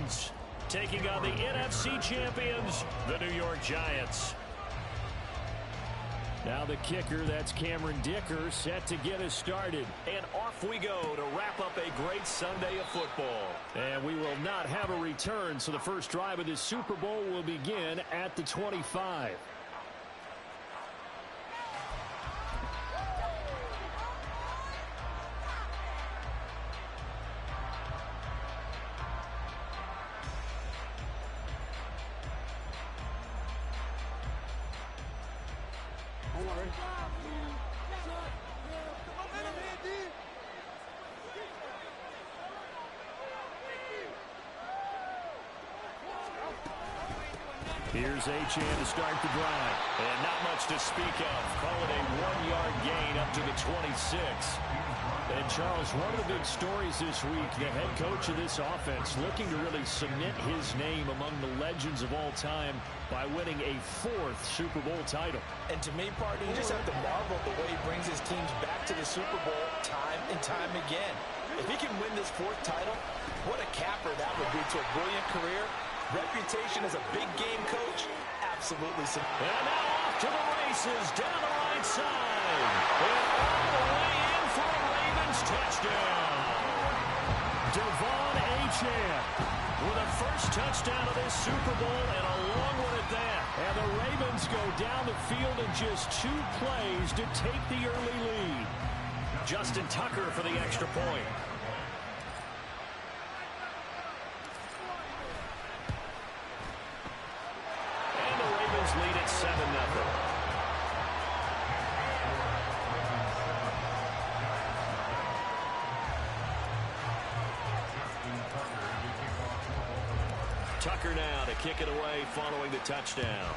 Ravens taking on the NFC champions, the New York Giants. Now the kicker, that's Cameron Dicker, set to get us started. And off we go to wrap up a great Sunday of football. And we will not have a return, so the first drive of this Super Bowl will begin at the 25. Here's Achane to start the drive. And not much to speak of. Call it a 1-yard gain up to the 26. And Charles, one of the big stories this week, the head coach of this offense looking to really cement his name among the legends of all time by winning a 4th Super Bowl title. And to me, partner, you just have to marvel at the way he brings his teams back to the Super Bowl time and time again. If he can win this 4th title, what a capper that would be to a brilliant career. Reputation as a big game coach, absolutely. And now off to the races down the right side. And all the way in for a Ravens touchdown. Devon Achane with a first touchdown of this Super Bowl and a long one at that. And the Ravens go down the field in just 2 plays to take the early lead. Justin Tucker for the extra point. Lead at 7-0. Tucker now to kick it away following the touchdown.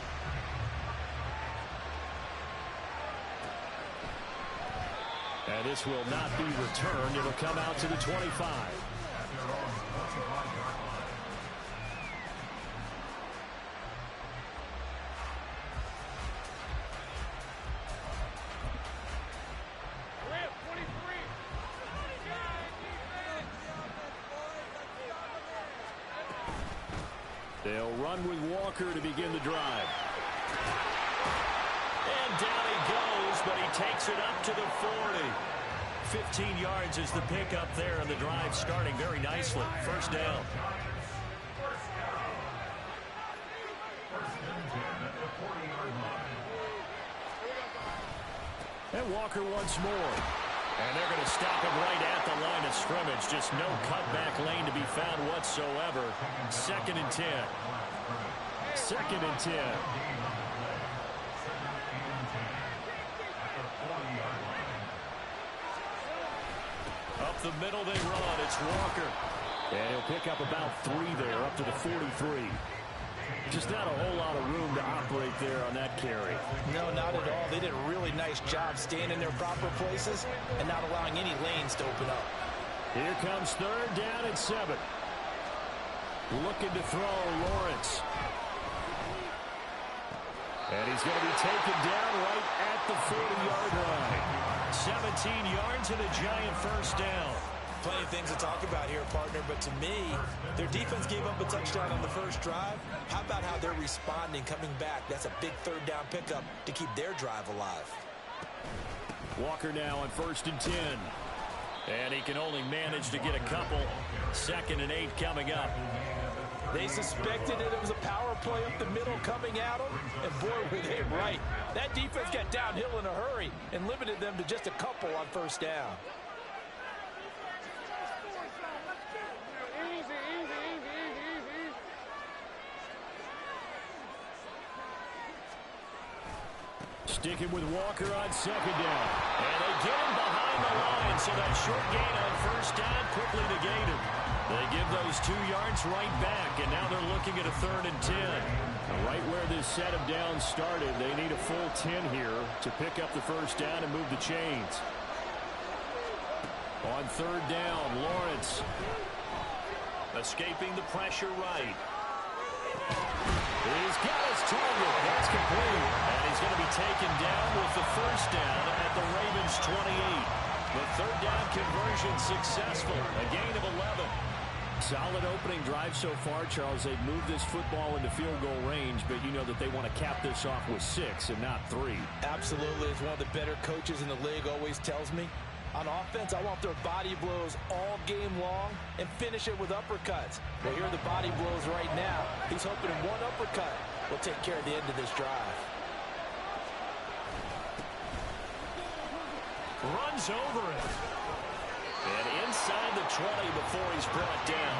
And this will not be returned. It'll come out to the 25. They'll run with Walker to begin the drive. And down he goes, but he takes it up to the 40. 15 yards is the pickup there, and the drive starting very nicely. First down. And Walker once more. And they're going to stop him right at the line of scrimmage. Just no cutback lane to be found whatsoever. 2nd and 10. 2nd and 10. Up the middle they run. It's Walker. And he'll pick up about 3 there, up to the 43. Just not a whole lot of room to operate there on that carry. No, not at all. They did a really nice job staying in their proper places and not allowing any lanes to open up. Here comes 3rd down and 7. Looking to throw Lawrence. And he's going to be taken down right at the 40-yard line. 17 yards and a giant first down. Plenty of things to talk about here, partner, but to me, their defense gave up a touchdown on the first drive. How about how they're responding, coming back? That's a big 3rd down pickup to keep their drive alive. Walker now on 1st and 10. And he can only manage to get a couple. 2nd and 8 coming up. They suspected that it was a power play up the middle coming at them, and boy, were they right. That defense got downhill in a hurry and limited them to just a couple on 1st down. Sticking with Walker on 2nd down. And they get him behind the line, so that short gain on 1st down quickly negated. They give those 2 yards right back, and now they're looking at a 3rd and 10. Right where this set of downs started, they need a full 10 here to pick up the 1st down and move the chains. On 3rd down, Lawrence. Escaping the pressure right. He's got his target. That's complete. And he's going to be taken down with the 1st down at the Ravens' 28. The 3rd down conversion successful. A gain of 11. Solid opening drive so far, Charles. They've moved this football into field goal range, but you know that they want to cap this off with 6 and not 3. Absolutely. As one of the better coaches in the league always tells me, on offense, I want their body blows all game long and finish it with uppercuts. Well, here are the body blows right now. He's hoping in one uppercut will take care of the end of this drive. Runs over it. And inside the 20 before he's brought down.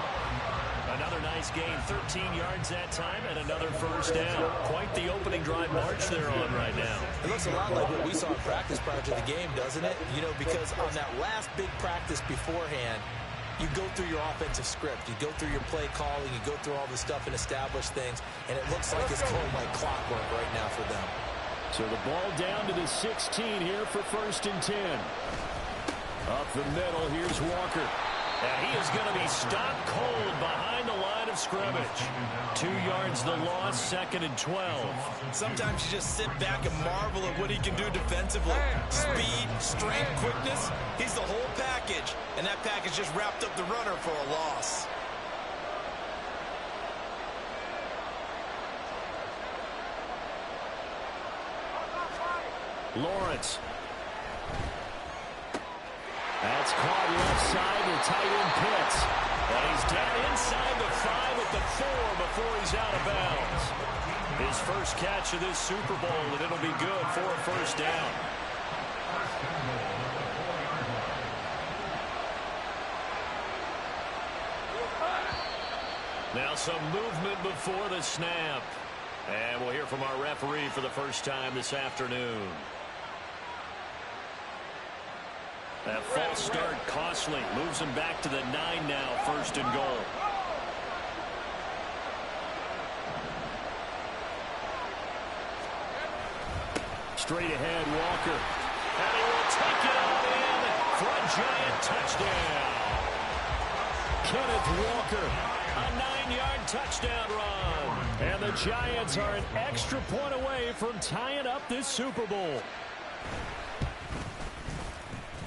Another nice gain, 13 yards that time, and another first down. Quite the opening drive march they're on right now. It looks a lot like what we saw in practice prior to the game, doesn't it? You know, because on that last big practice beforehand, you go through your offensive script. You go through your play calling. You go through all the stuff and establish things. And it looks like it's going like clockwork right now for them. So the ball down to the 16 here for 1st and 10. Up the middle, here's Walker. And he is going to be stopped cold behind the line of scrimmage. 2 yards the loss, 2nd and 12. Sometimes you just sit back and marvel at what he can do defensively. Speed, strength, quickness. He's the whole package. And that package just wrapped up the runner for a loss. Lawrence. That's caught left side to tight end Pitts. And he's down inside the 5 at the 4 before he's out of bounds. His first catch of this Super Bowl, and it'll be good for a first down. Now some movement before the snap. And we'll hear from our referee for the first time this afternoon. That false start costly. Moves him back to the 9 now, 1st and goal. Straight ahead, Walker. And he will take it all in for a giant touchdown. Kenneth Walker, a 9-yard touchdown run. And the Giants are an extra point away from tying up this Super Bowl.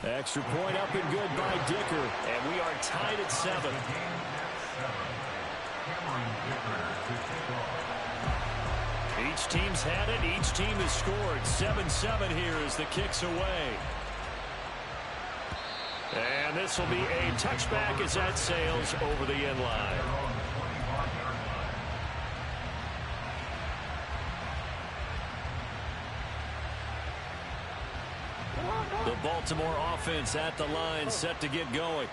Extra point up and good by Dicker. And we are tied at 7. Each team's had it. Each team has scored. 7-7 here as the kick's away. And this will be a touchback as that sails over the end line. The Baltimore offense at the line, set to get going.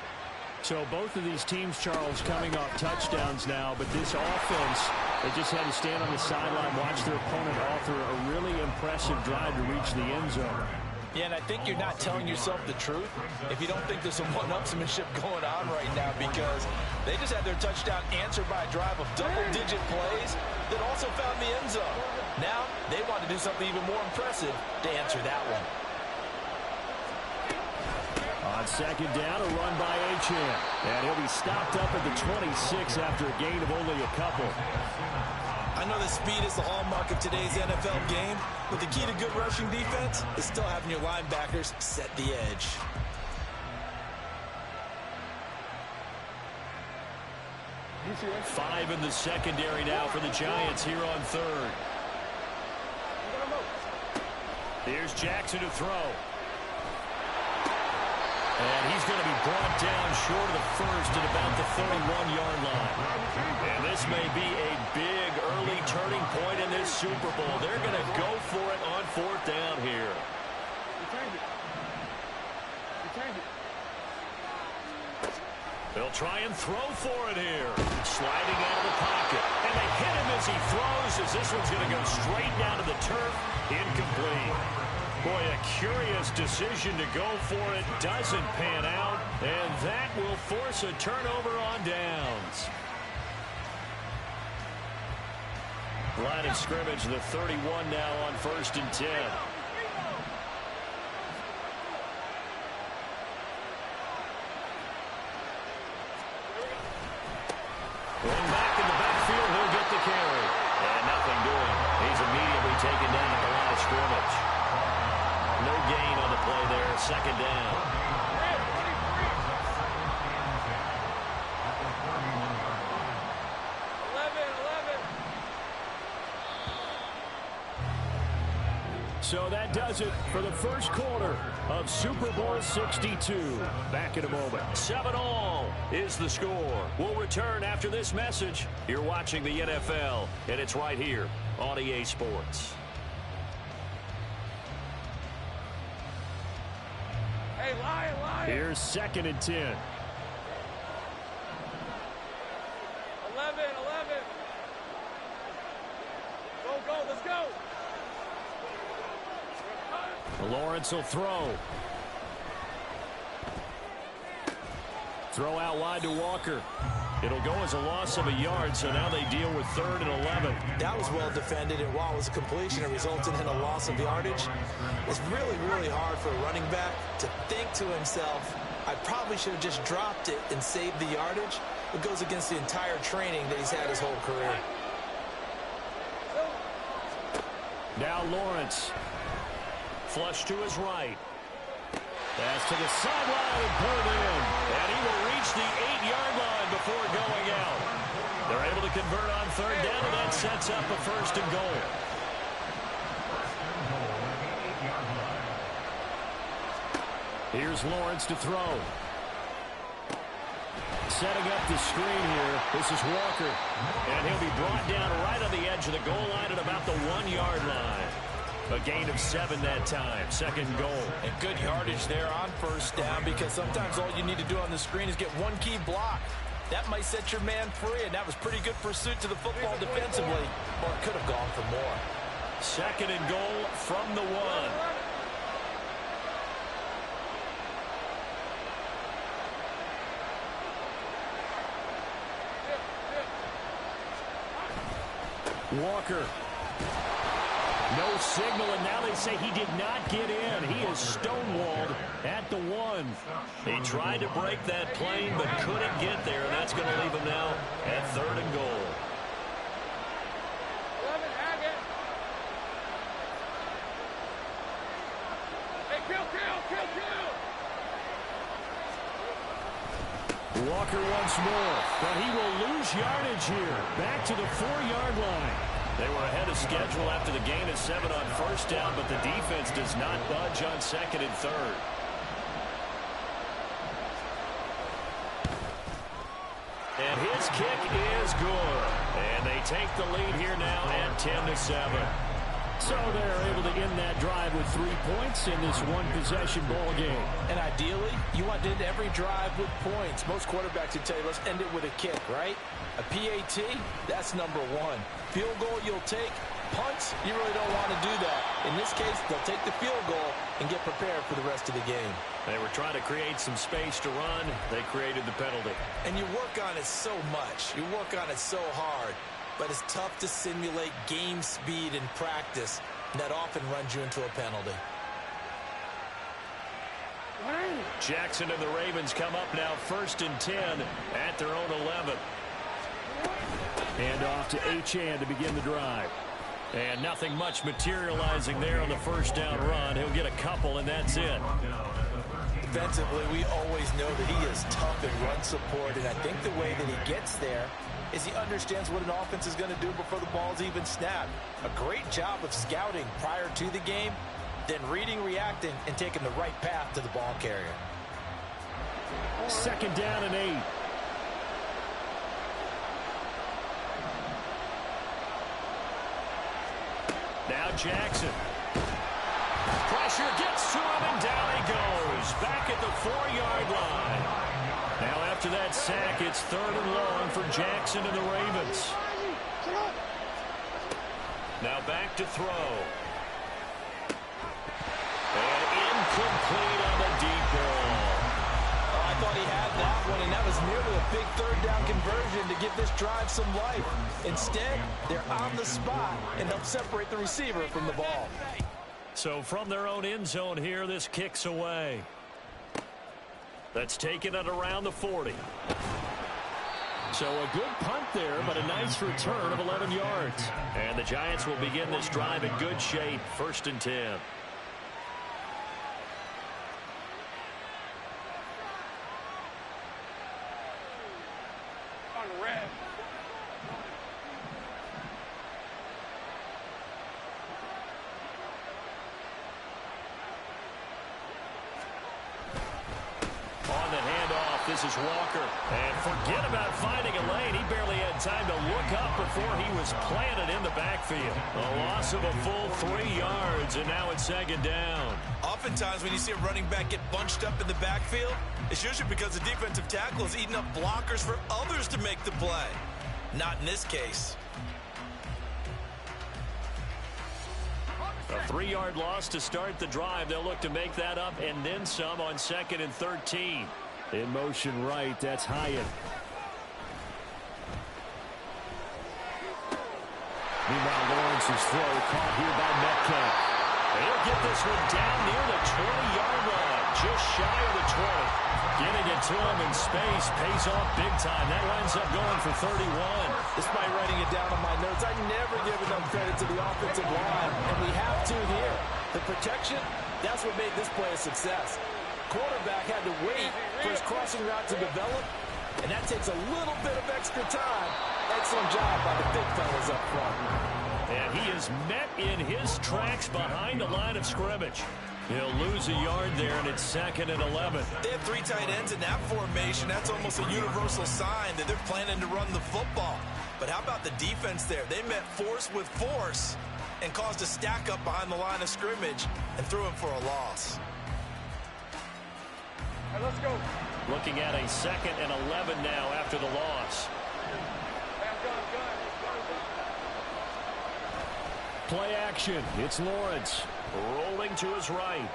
So both of these teams, Charles, coming off touchdowns now, but this offense, they just had to stand on the sideline, watch their opponent author a really impressive drive to reach the end zone. Yeah, and I think you're not telling yourself the truth if you don't think there's some one-upsmanship going on right now, because they just had their touchdown answered by a drive of double-digit plays that also found the end zone. Now they want to do something even more impressive to answer that one. On 2nd down, a run by Achane. And he'll be stopped up at the 26 after a gain of only a couple. I know that speed is the hallmark of today's NFL game, but the key to good rushing defense is still having your linebackers set the edge. Five in the secondary now for the Giants here on 3rd. Here's Jackson to throw. And he's going to be brought down short of the 1st at about the 31-yard line. And this may be a big early turning point in this Super Bowl. They're going to go for it on 4th down here. They'll try and throw for it here. Sliding out of the pocket. And they hit him as he throws, as this one's going to go straight down to the turf. Incomplete. Boy, a curious decision to go for it. Doesn't pan out. And that will force a turnover on downs. Line of scrimmage, the 31 now on 1st and 10. Going back in the backfield, he'll get the carry. And nothing doing. He's immediately taken down at the line of scrimmage. No gain on the play there. 2nd down. So that does it for the first quarter of Super Bowl 62. Back in a moment. 7-all is the score. We'll return after this message. You're watching the NFL, and it's right here on EA Sports. Hey, Lion. Here's 2nd and 10. 11. Go, let's go. Lawrence will throw. Throw out wide to Walker. It'll go as a loss of a yard, so now they deal with 3rd and 11. That was well defended, and while it was a completion, it resulted in a loss of yardage. It's really, really hard for a running back to think to himself, I probably should have just dropped it and saved the yardage. It goes against the entire training that he's had his whole career. Now Lawrence. Flush to his right. Pass to the sideline and pulled in. And he will reach the 8-yard line before going out. They're able to convert on 3rd down, and that sets up a 1st and goal. Here's Lawrence to throw. Setting up the screen here. This is Walker. And he'll be brought down right on the edge of the goal line at about the 1-yard line. A gain of 7 that time. 2nd goal. And good yardage there on 1st down, because sometimes all you need to do on the screen is get one key block. That might set your man free, and that was pretty good pursuit to the football defensively, or it could have gone for more. 2nd and goal from the 1. Walker. No signal, and now they say he did not get in. He is stonewalled at the 1. He tried to break that plane but couldn't get there, and that's going to leave him now at 3rd and goal. 11, Haggett. Hey, kill. Walker once more, but he will lose yardage here. Back to the 4-yard line. They were ahead of schedule after the gain of 7 on 1st down, but the defense does not budge on 2nd and 3rd. And his kick is good. And they take the lead here now at 10-7. So they're able to end that drive with 3 points in this one-possession ball game. And ideally, you want to end every drive with points. Most quarterbacks would tell you, let's end it with a kick, right? A PAT, that's number 1. Field goal you'll take. Punts, you really don't want to do that. In this case, they'll take the field goal and get prepared for the rest of the game. They were trying to create some space to run. They created the penalty. And you work on it so much. You work on it so hard. But it's tough to simulate game speed in practice. And that often runs you into a penalty. Jackson and the Ravens come up now 1st and 10 at their own 11. And off to Achane to begin the drive. And nothing much materializing there on the 1st down run. He'll get a couple, and that's it. Defensively, we always know that he is tough in run support, and I think the way that he gets there is he understands what an offense is going to do before the ball's even snapped. A great job of scouting prior to the game, then reading, reacting, and taking the right path to the ball carrier. 2nd down and 8. Now Jackson. Pressure gets to him, and down he goes. Back at the 4-yard line. Now after that sack, it's 3rd and long for Jackson and the Ravens. Now back to throw. And incomplete on the deep ball. Oh, I thought he had that one, and that was nearly a big 3rd down conversion to give this drive some life. Instead, they're on the spot and help separate the receiver from the ball. So from their own end zone here, this kicks away. That's taken at around the 40. So a good punt there, but a nice return of 11 yards. And the Giants will begin this drive in good shape, 1st and 10. On red. this is Walker. And forget about finding a lane. He barely had time to look up before he was planted in the backfield. A loss of a full 3 yards, and now it's 2nd down. Oftentimes when you see a running back get bunched up in the backfield, it's usually because the defensive tackle is eating up blockers for others to make the play. Not in this case. A 3-yard loss to start the drive. They'll look to make that up and then some on 2nd and 13. In motion right, that's Hyatt. Meanwhile, Lawrence's throw caught here by Metcalf. They'll get this one down near the 20-yard line, just shy of the 20. Getting it to him in space pays off big time. That winds up going for 31. Despite writing it down on my notes, I never give enough credit to the offensive line, and we have to here. The protection, that's what made this play a success. Quarterback had to wait for his crossing route to develop, and that takes a little bit of extra time. Excellent job by the big fellas up front. And he is met in his tracks behind the line of scrimmage. He'll lose a yard there, and it's 2nd and 11. They have 3 tight ends in that formation. That's almost a universal sign that they're planning to run the football. But how about the defense there? They met force with force and caused a stack up behind the line of scrimmage and threw him for a loss. Hey, let's go. Looking at a 2nd and 11 now after the loss. Hey, I'm good. Play action. It's Lawrence rolling to his right.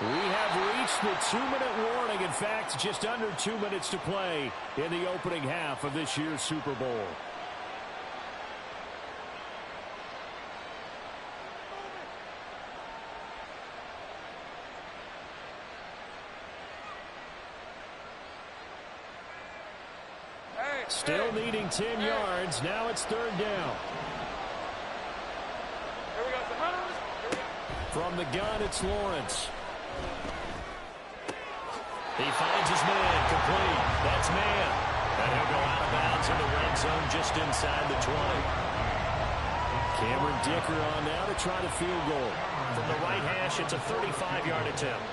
We have reached the 2-minute warning. In fact, just under 2 minutes to play in the opening half of this year's Super Bowl. Still needing 10 yards. Now it's 3rd down. Here we go. From the gun, it's Lawrence. He finds his man, complete. That's man. And he'll go out of bounds in the red zone just inside the 20. Cameron Dicker on now to try the field goal. From the right hash, it's a 35-yard attempt.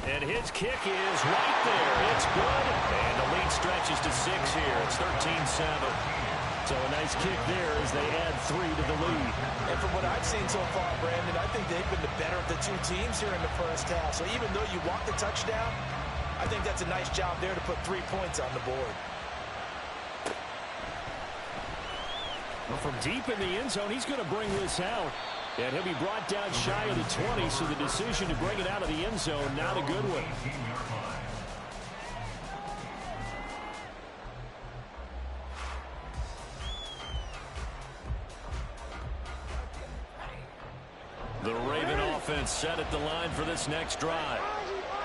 And his kick is right there. It's good. And the lead stretches to 6 here. It's 13-7. So a nice kick there as they add 3 to the lead. And from what I've seen so far, Brandon, I think they've been the better of the 2 teams here in the first half. So even though you walk the touchdown, I think that's a nice job there to put 3 points on the board. Well, from deep in the end zone, he's going to bring this out. And he'll be brought down shy of the 20, so the decision to bring it out of the end zone, not a good one. The Raven offense set at the line for this next drive.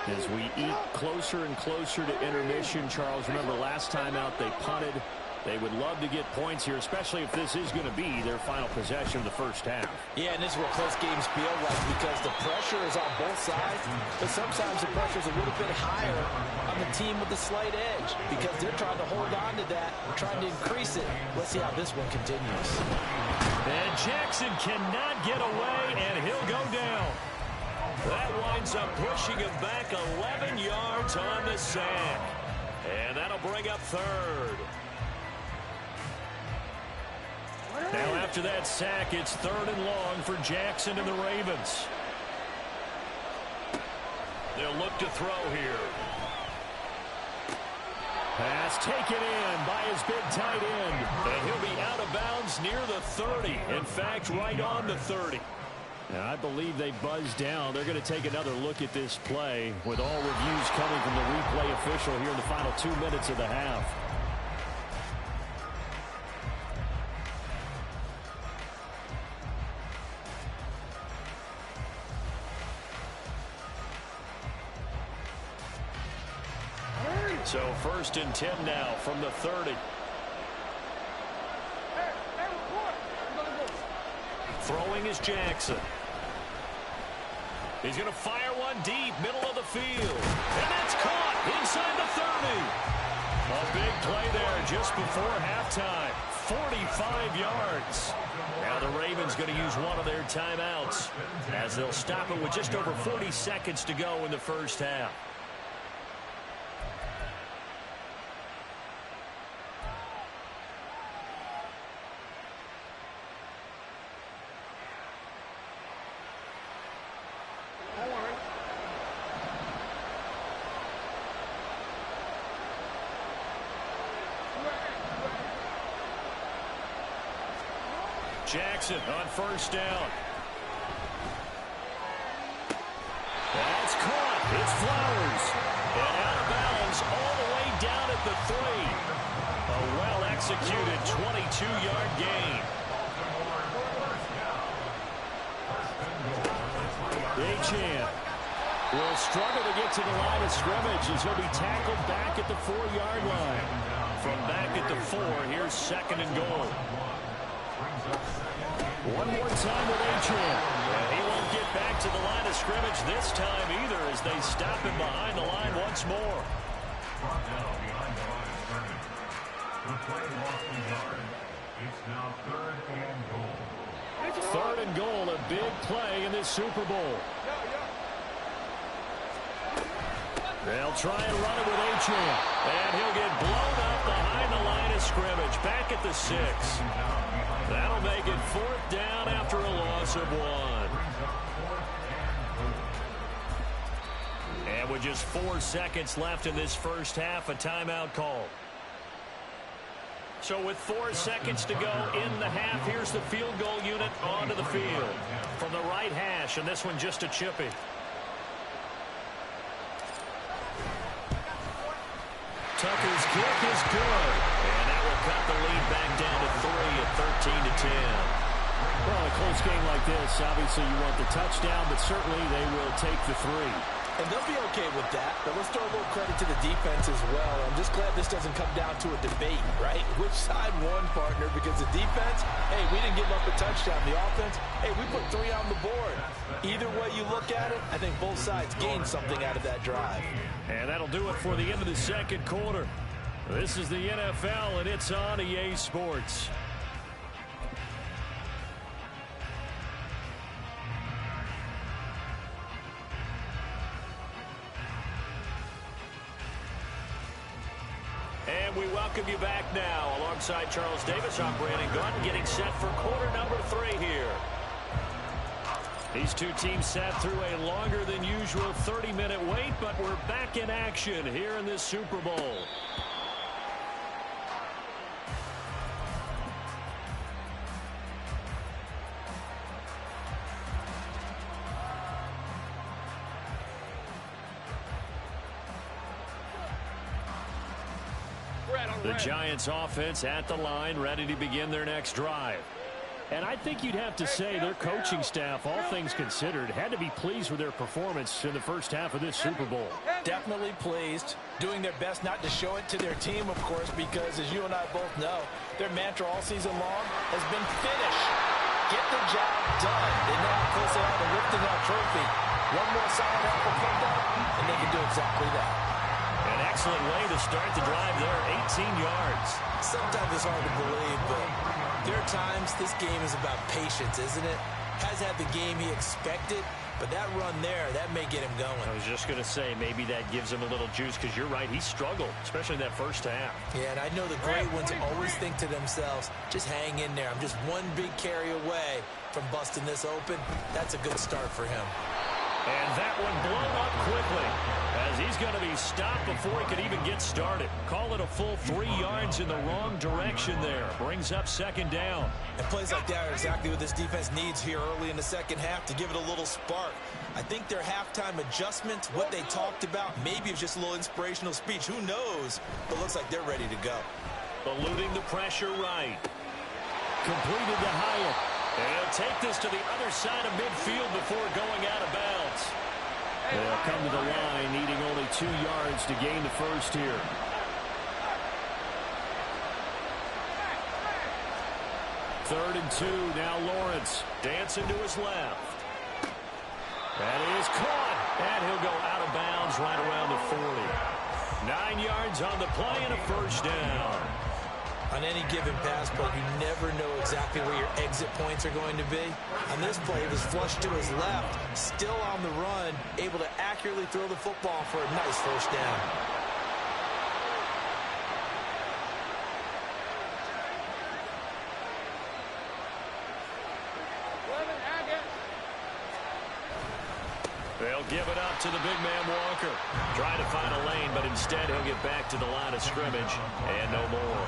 As we eat closer and closer to intermission, Charles, remember last time out they punted. They would love to get points here, especially if this is going to be their final possession of the first half. Yeah, and this is what close games feel like because the pressure is on both sides, but sometimes the pressure is a little bit higher on the team with the slight edge because they're trying to hold on to that, trying to increase it. Let's see how this one continues. And Jackson cannot get away, and he'll go down. That winds up pushing him back 11 yards on the sack. And that'll bring up 3rd. Now after that sack, it's 3rd and long for Jackson and the Ravens. They'll look to throw here. Pass taken in by his big tight end. And he'll be out of bounds near the 30. In fact, right on the 30. Now, I believe they buzzed down. They're going to take another look at this play with all reviews coming from the replay official here in the final 2 minutes of the half. So 1st and 10 now from the 30. Throwing is Jackson. He's going to fire one deep, middle of the field. And that's caught inside the 30. A big play there just before halftime. 45 yards. Now the Ravens going to use one of their timeouts as they'll stop it with just over 40 seconds to go in the first half. Jackson on first down. That's caught. It's Flowers. And out of bounds all the way down at the 3. A well-executed 22-yard gain. Achane will struggle to get to the line of scrimmage as he'll be tackled back at the 4-yard line. From back at the 4, here's second and goal. One more time with Achane. And he won't get back to the line of scrimmage this time either as they stop him behind the line once more. It's now third and goal. Third and goal, a big play in this Super Bowl. They'll try and run it with Achane. And he'll get blown up behind the line of scrimmage. Back at the 6. That'll make it 4th down after a loss of 1. And with just 4 seconds left in this first half, a timeout call. So with 4 seconds to go in the half, here's the field goal unit onto the field. From the right hash, and this one just a chippy. Tucker's kick is good. And that will cut the lead back down to 3 at 13-10. Well, a close game like this, obviously you want the touchdown, but certainly they will take the 3. And they'll be okay with that, but let's throw a little credit to the defense as well. I'm just glad this doesn't come down to a debate, right? Which side won, partner? Because the defense, hey, we didn't give up a touchdown. The offense, hey, we put 3 on the board. Either way you look at it, I think both sides gained something out of that drive. And that'll do it for the end of the second quarter. This is the NFL, and it's on EA Sports. And we welcome you back now. Alongside Charles Davis, I'm Brandon Gaudin, getting set for quarter number 3 here. These two teams sat through a longer than usual 30-minute wait, but we're back in action here in this Super Bowl. The Giants offense at the line, ready to begin their next drive. And I think you'd have to say their coaching staff, all things considered, had to be pleased with their performance in the first half of this Super Bowl. Definitely pleased, doing their best not to show it to their team, of course, because as you and I both know, their mantra all season long has been finish. Get the job done. They know how close they are to lifting that trophy. One more solid half will come down, and they can do exactly that. An excellent way to start the drive there, 18 yards. Sometimes it's hard to believe, but there are times this game is about patience, isn't it? Has had the game he expected, but that run there, that may get him going. I was just going to say, maybe that gives him a little juice, because you're right, he struggled, especially in that first half. Yeah, and I know the great ones always think to themselves, just hang in there. I'm just one big carry away from busting this open. That's a good start for him. And that one blown up quickly as he's going to be stopped before he could even get started. Call it a full 3 yards in the wrong direction there. Brings up second down. And plays like that are exactly what this defense needs here early in the second half to give it a little spark. I think their halftime adjustment, what they talked about, maybe it's just a little inspirational speech. Who knows? But looks like they're ready to go. Eluding the pressure right. Completed to Hyatt. And he'll take this to the other side of midfield before going out of bounds. They'll come to the line, needing only 2 yards to gain the first here. Third and 2, now Lawrence. Dancing to his left. That is caught. And he'll go out of bounds right around the 40. 9 yards on the play and a first down. On any given pass play, you never know exactly where your exit points are going to be. On this play, it was flushed to his left, still on the run, able to accurately throw the football for a nice first down. They'll give it up to the big man Walker. Trying to find a lane, but instead he'll get back to the line of scrimmage and no more.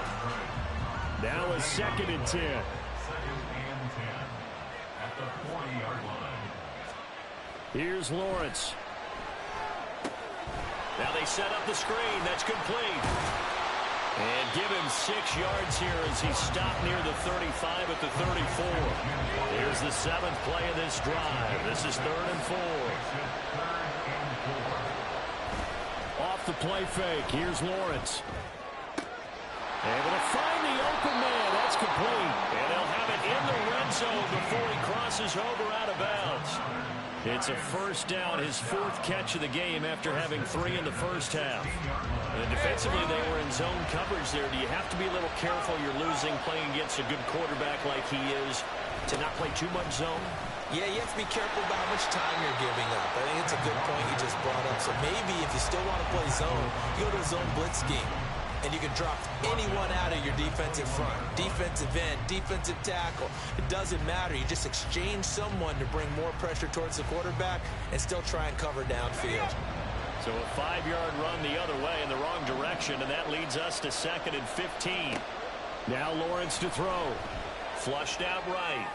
Now a 2nd and 10. 2nd and 10 at the 40-yard line. Here's Lawrence. Now they set up the screen. That's complete. And give him 6 yards here as he stopped near the 35 at the 34. Here's the 7th play of this drive. This is 3rd and 4. Off the play fake. Here's Lawrence. Able to find the open man. That's complete. And they'll have it in the red zone before he crosses over out of bounds. It's a first down, his 4th catch of the game after having 3 in the first half. And defensively, they were in zone coverage there. Do you have to be a little careful? You're losing playing against a good quarterback like he is to not play too much zone? Yeah, you have to be careful about how much time you're giving up. I think it's a good point you just brought up. So maybe if you still want to play zone, you go to a zone blitz scheme. And you can drop anyone out of your defensive front, defensive end, defensive tackle. It doesn't matter. You just exchange someone to bring more pressure towards the quarterback and still try and cover downfield. So a 5-yard run the other way in the wrong direction, and that leads us to 2nd and 15. Now Lawrence to throw. Flushed out right.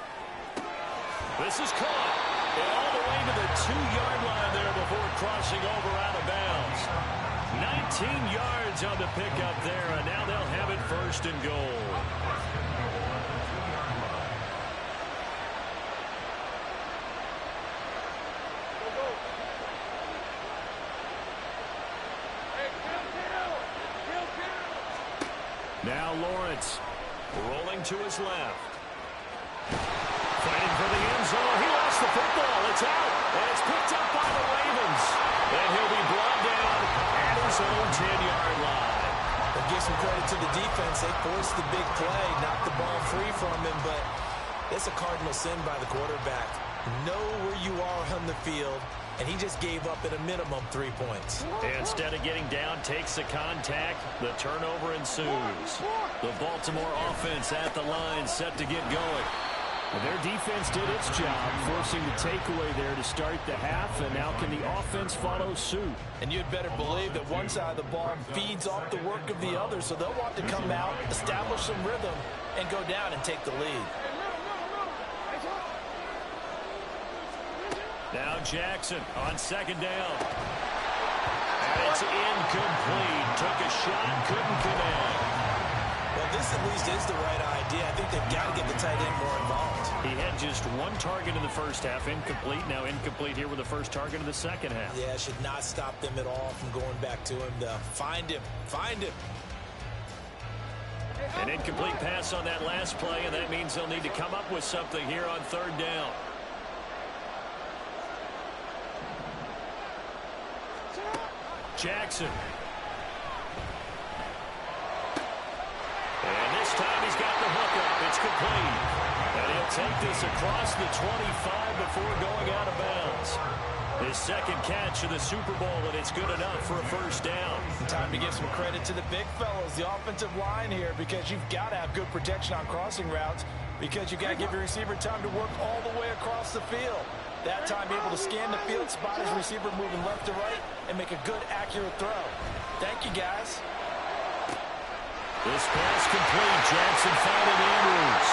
This is caught. And all the way to the 2-yard line there before crossing over out of bounds. 19 yards on the pickup there, and now they'll have it 1st and goal. Now Lawrence rolling to his left. Fighting for the end zone. He lost the football. It's out. And it's picked up by the Ravens. And he'll be brought down at his own 10-yard line. But give some credit to the defense. They forced the big play, knocked the ball free from him, but it's a cardinal sin by the quarterback. Know where you are on the field, and he just gave up at a minimum 3 points. Instead of getting down, takes the contact. The turnover ensues. The Baltimore offense at the line, set to get going. Well, their defense did its job, forcing the takeaway there to start the half, and now can the offense follow suit? And you'd better believe that one side of the ball feeds off the work of the other, so they'll want to come out, establish some rhythm, and go down and take the lead. Now Jackson on 2nd down. And it's incomplete. Took a shot, couldn't connect. Well, this at least is the right idea. I think they've got to get the tight end more involved. He had just 1 target in the first half, incomplete. Now incomplete here with the first target of the second half. Yeah, it should not stop them at all from going back to him to find him. Find him. An incomplete pass on that last play, and that means they'll need to come up with something here on 3rd down. Jackson. And this time he's got the hook up. It's complete. And he'll take this across the 25 before going out of bounds. His 2nd catch of the Super Bowl, and it's good enough for a first down. Time to give some credit to the big fellas, the offensive line here, because you've got to have good protection on crossing routes, because you've got to give your receiver time to work all the way across the field. That time able to scan the field, spot his receiver moving left to right, and make a good, accurate throw. Thank you, guys. This pass complete. Jackson finding Andrews.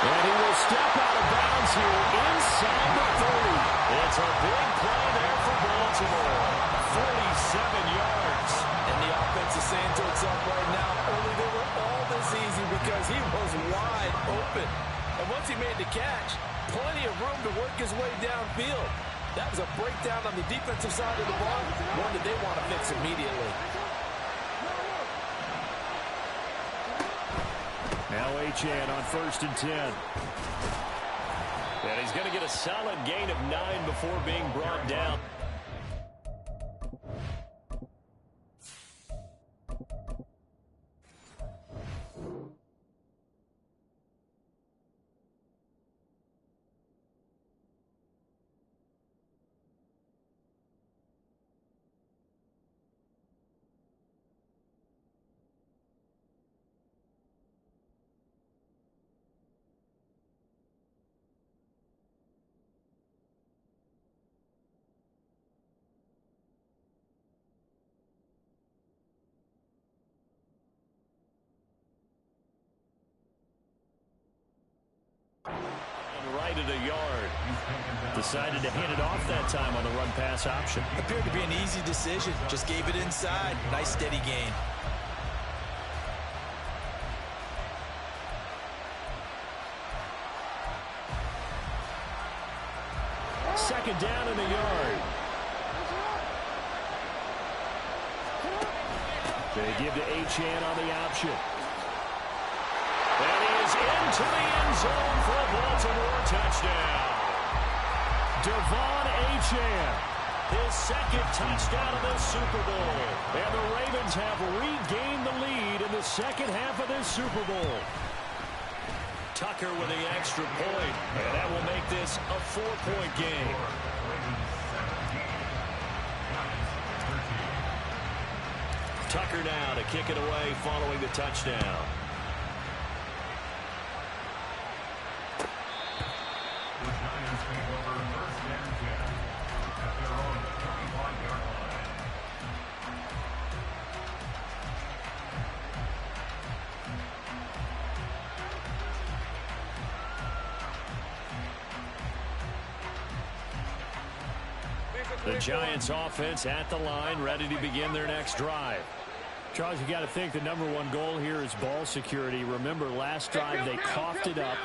And he will step out of bounds here inside the 30. It's a big play there for Baltimore. 47 yards. And the offense is saying to itself right now, only they were all this easy because he was wide open. And once he made the catch, plenty of room to work his way downfield. That was a breakdown on the defensive side of the ball, one that they want to fix immediately. Now Achane on 1st and 10. And he's going to get a solid gain of 9 before being brought down. right at a yard. Decided to hand it off that time on the run-pass option. Appeared to be an easy decision. Just gave it inside. Nice steady gain. Second down in the yard. They give to Achane on the option. That is into the end zone for a Baltimore touchdown. Devon Achane, his second touchdown of this Super Bowl. And the Ravens have regained the lead in the second half of this Super Bowl. Tucker with the extra point, and that will make this a 4-point game. Tucker now to kick it away following the touchdown. The Giants take over first and 10 at their own 25-yard line. The Giants offense at the line, ready to begin their next drive. Charles, you got to think the #1 goal here is ball security. Remember, last drive they coughed it up,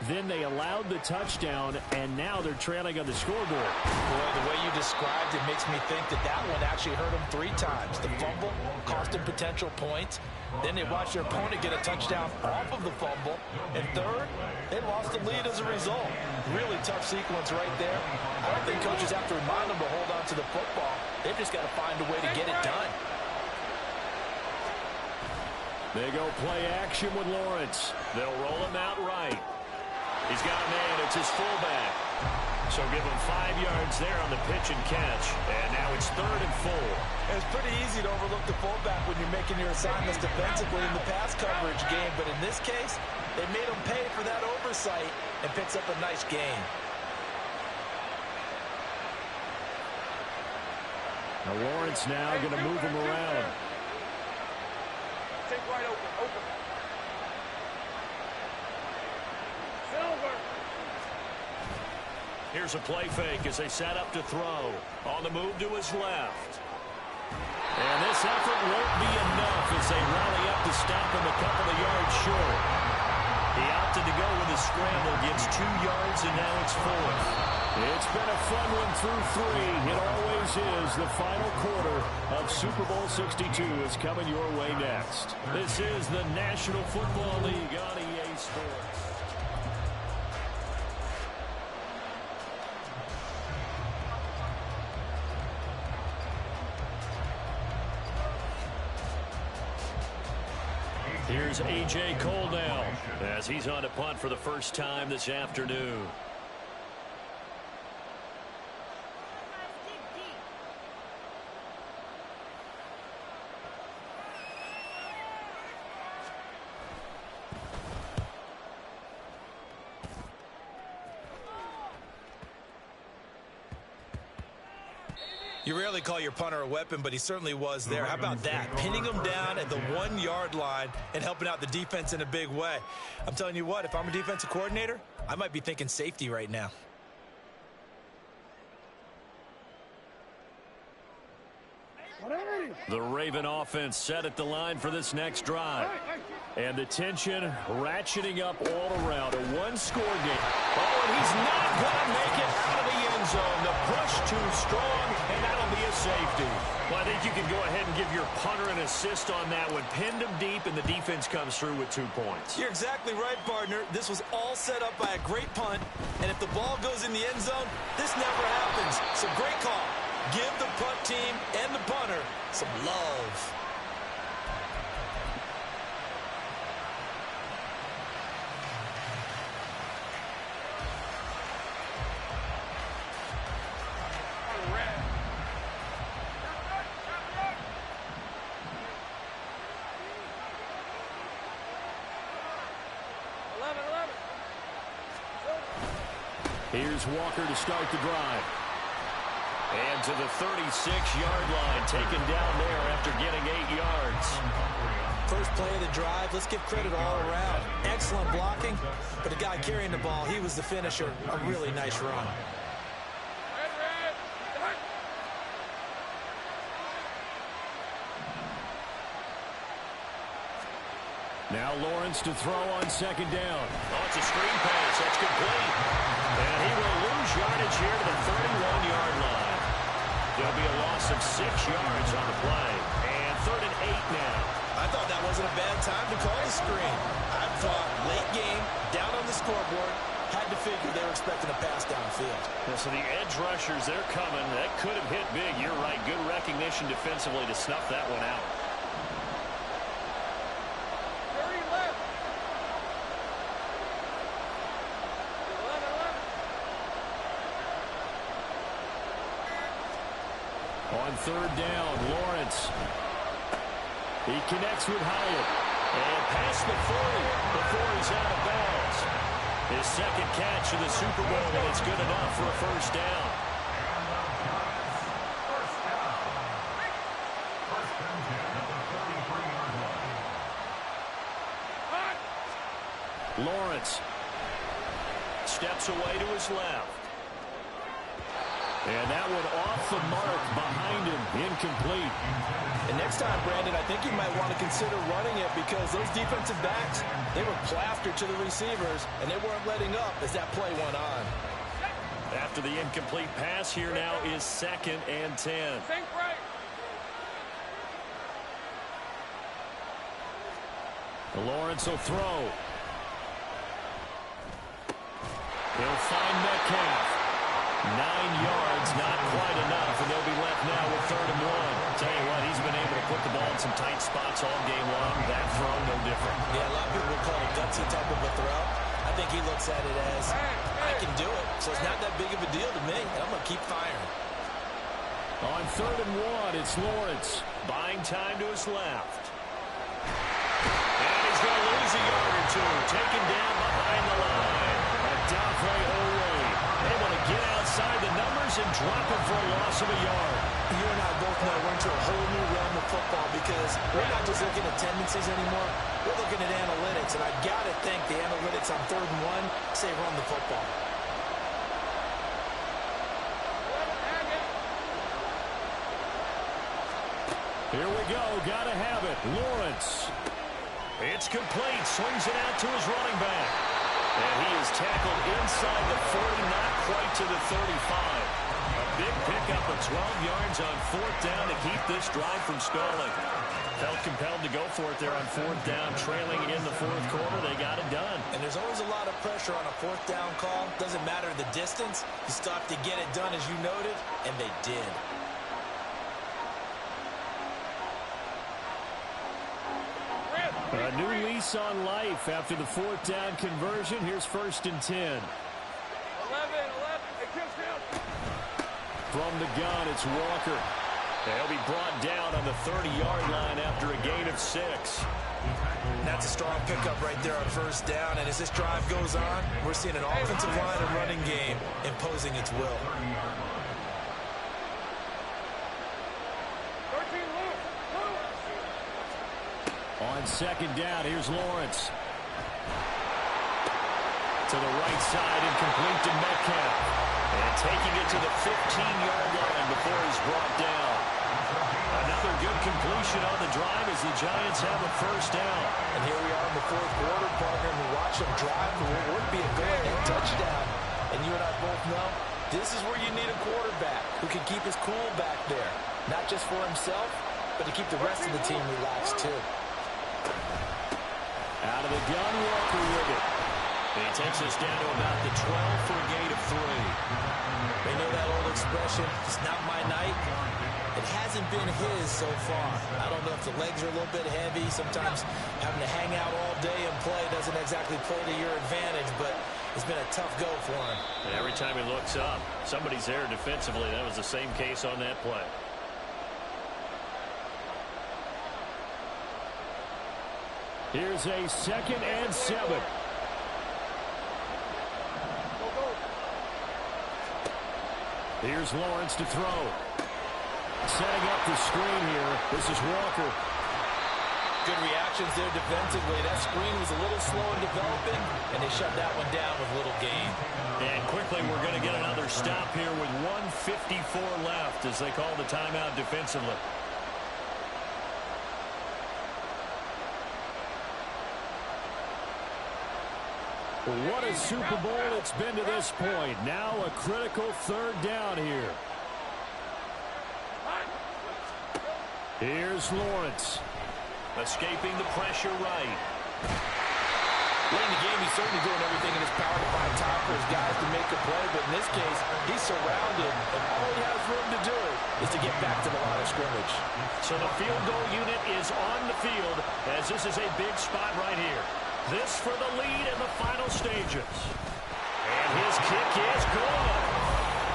then they allowed the touchdown, and now they're trailing on the scoreboard. Boy, the way you described it makes me think that that one actually hurt them 3 times. The fumble cost them potential points. Then they watched their opponent get a touchdown off of the fumble. And third, they lost the lead as a result. Really tough sequence right there. I don't think coaches have to remind them to hold on to the football. They've just got to find a way to get it done. They go play action with Lawrence. They'll roll him out right. He's got a man. It's his fullback. So give him 5 yards there on the pitch and catch. And now it's 3rd and 4. It's pretty easy to overlook the fullback when you're making your assignments defensively in the pass coverage game. But in this case, they made him pay for that oversight and picks up a nice gain. Now Lawrence now going to move him around. Take right open. Silver. Here's a play fake as they set up to throw. On the move to his left. And this effort won't be enough as they rally up to stop him a couple of yards short. He opted to go with a scramble, gets 2 yards, and now it's 4th. It's been a fun one through 3. It always is. The final quarter of Super Bowl 62 is coming your way next. This is the National Football League on EA Sports. Here's A.J. Cole now as he's on to punt for the first time this afternoon. You rarely call your punter a weapon, but he certainly was there. How about that? Pinning him down at the 1-yard line and helping out the defense in a big way. I'm telling you what, if I'm a defensive coordinator, I might be thinking safety right now. The Raven offense set at the line for this next drive. And the tension ratcheting up all around. A 1-score game. Oh, and he's not going to make it out of the end zone. The push too strong, and that'll be a safety. Well, I think you can go ahead and give your punter an assist on that one. Pinned him deep, and the defense comes through with 2 points. You're exactly right, partner. This was all set up by a great punt, and if the ball goes in the end zone, this never happens. So great call. Give the punt team and the punter some love. Here's Walker to start the drive. And to the 36-yard line, taken down there after getting 8 yards. First play of the drive. Let's give credit all around. Excellent blocking, but the guy carrying the ball, he was the finisher. A really nice run. Now Lawrence to throw on second down. Oh, it's a screen pass. That's complete. And he will lose yardage here to the 31-yard line. There'll be a loss of 6 yards on the play. And 3rd and 8 now. I thought that wasn't a bad time to call the screen. I thought late game, down on the scoreboard, had to figure they were expecting a pass downfield. Yeah, so the edge rushers, they're coming. That could have hit big. You're right. Good recognition defensively to snuff that one out. On 3rd down, Lawrence. He connects with Hyatt. And past the 40 before he's out of bounds. His second catch of the Super Bowl, and it's good enough for a first down. Lawrence steps away to his left. And that one off the mark behind him, incomplete. And next time, Brandon, I think you might want to consider running it because those defensive backs, they were plastered to the receivers, and they weren't letting up as that play went on. After the incomplete pass, here now is 2nd and 10. Lawrence will throw. He'll find Metcalf. 9 yards, not quite enough, and they'll be left now with 3rd and 1. Tell you what, he's been able to put the ball in some tight spots all game long. That throw, no different. Yeah, a lot of people would call it a gutsy type of a throw. I think he looks at it as, I can do it, so it's not that big of a deal to me, and I'm going to keep firing. On 3rd and 1, it's Lawrence. Buying time to his left. And he's going to lose a yard or two. Taken down behind the line. Adolfo Olay able to get outside the numbers and drop him for a loss of a yard. You and I both know we're into a whole new realm of football because we're not just looking at tendencies anymore. We're looking at analytics, and I got to think the analytics on 3rd and 1 say run the football. Here we go. Got to have it. Lawrence. It's complete. Swings it out to his running back. And he is tackled inside the 40, not quite to the 35. A big pickup of 12 yards on 4th down to keep this drive from stalling. Felt compelled to go for it there on 4th down, trailing in the 4th quarter. They got it done. And there's always a lot of pressure on a 4th down call. Doesn't matter the distance. You still have to get it done, as you noted, and they did. A new lease on life after the 4th down conversion. Here's 1st and 10. 11. It kills him. From the gun, it's Walker. They'll be brought down on the 30-yard line after a gain of 6. That's a strong pickup right there on 1st down. And as this drive goes on, we're seeing an offensive line and running game imposing its will. 13, Luke. On 2nd down, here's Lawrence. To the right side, incomplete to Metcalf. And taking it to the 15-yard line before he's brought down. Another good completion on the drive as the Giants have a 1st down. And here we are in the 4th quarter, partner, and we watch them drive for what would be a go-ahead touchdown. And you and I both know this is where you need a quarterback who can keep his cool back there. Not just for himself, but to keep the rest of the team relaxed too. Out of the gun, Walker with it. He takes us down to about the 12 for a gain of 3. They know that old expression, it's not my night. It hasn't been his so far. I don't know if the legs are a little bit heavy. Sometimes having to hang out all day and play doesn't exactly play to your advantage, but it's been a tough go for him. And every time he looks up, somebody's there defensively. That was the same case on that play. Here's a 2nd and 7. Here's Lawrence to throw. Setting up the screen here. This is Walker. good reactions there defensively. That screen was a little slow in developing, and they shut that one down with little gain. And quickly, we're going to get another stop here with 1:54 left as they call the timeout defensively. What a Super Bowl it's been to this point. Now a critical third down here. Here's Lawrence. Escaping the pressure right. Late in the game, he's certainly doing everything in his power to find time for his guys to make a play, but in this case, he's surrounded, and all he has room to do is to get back to the line of scrimmage. So the field goal unit is on the field as this is a big spot right here. This for the lead in the final stages. And his kick is good.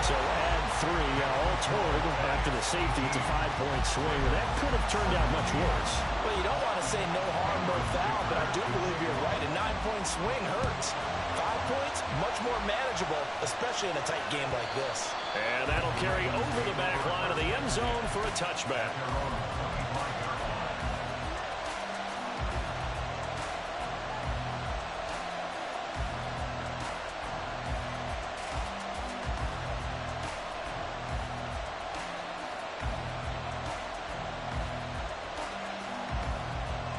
So add 3 all told. After the safety, it's a 5-point swing. That could have turned out much worse. Well, you don't want to say no harm, no foul, but I do believe you're right. A 9-point swing hurts. 5 points, much more manageable, especially in a tight game like this. And that'll carry over the back line of the end zone for a touchback.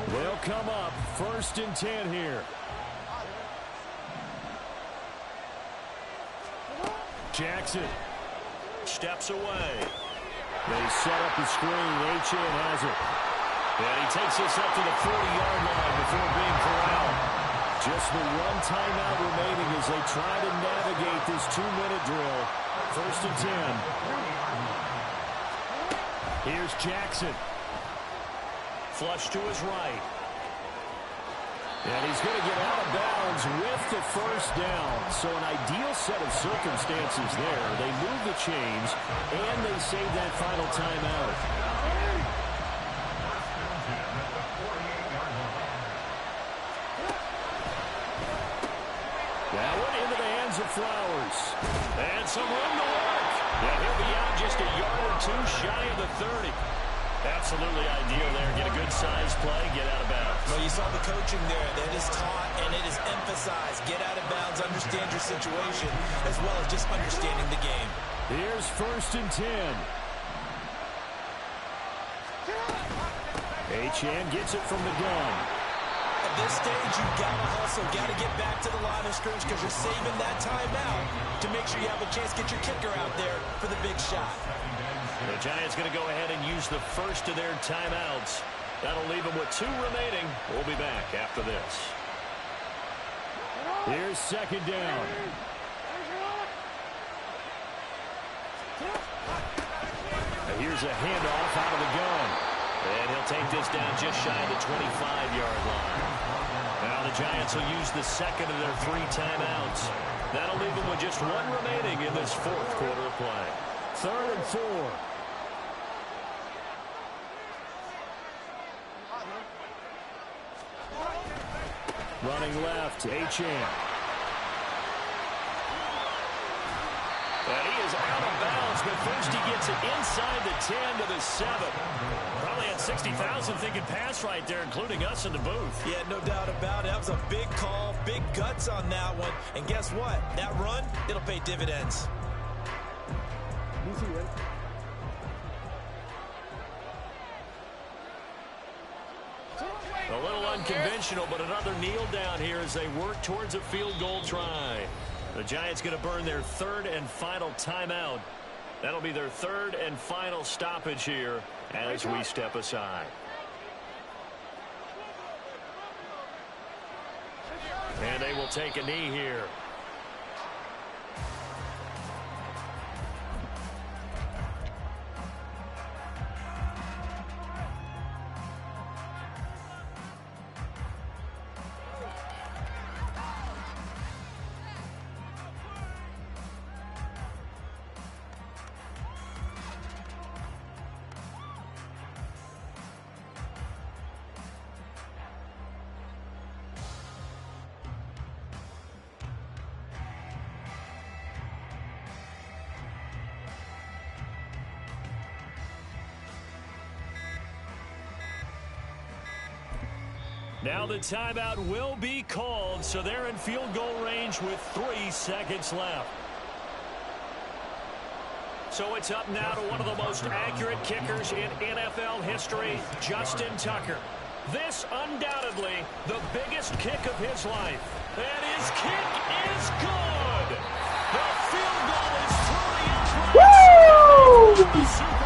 They'll come up 1st and 10 here. Jackson steps away. They set up the screen. H.N. has it. And he takes this up to the 40-yard line before being corralled. Just the one timeout remaining as they try to navigate this 2-minute drill. 1st and 10. Here's Jackson. Flush to his right. And he's going to get out of bounds with the 1st down. So an ideal set of circumstances there. They move the chains, and they save that final timeout. That one into the hands of Flowers. And some room to work. Yeah, he'll be out just a yard or 2 shy of the 30. Absolutely ideal there. Get a good size play, get out of bounds. Well, you saw the coaching there. That is taught and it is emphasized. Get out of bounds, understand your situation, as well as just understanding the game. Here's 1st and 10. Achane gets it from the gun. At this stage, you've got to hustle, got to get back to the line of scrimmage because you're saving that timeout to make sure you have a chance to get your kicker out there for the big shot. The Giants going to go ahead and use the first of their timeouts. That'll leave them with 2 remaining. We'll be back after this. Here's 2nd down. Here's a handoff out of the gun. And he'll take this down just shy of the 25-yard line. Now the Giants will use the 2nd of their 3 timeouts. That'll leave them with just 1 remaining in this 4th quarter of play. 3rd and 4. Running left, Achane. And he is out of bounds, but first he gets it inside the 10 to the 7. Probably had 60,000 thinking pass right there, including us in the booth. Yeah, no doubt about it. That was a big call, big guts on that one. And guess what? That run, it'll pay dividends. A little unconventional, but another kneel down here as they work towards a field goal try. The Giants going to burn their 3rd and final timeout. That'll be their 3rd and final stoppage here as we step aside. And they will take a knee here. Now the timeout will be called, so they're in field goal range with 3 seconds left. So it's up now to one of the most accurate kickers in NFL history, Justin Tucker. This undoubtedly the biggest kick of his life. And his kick is good. The field goal is through the end. Woo!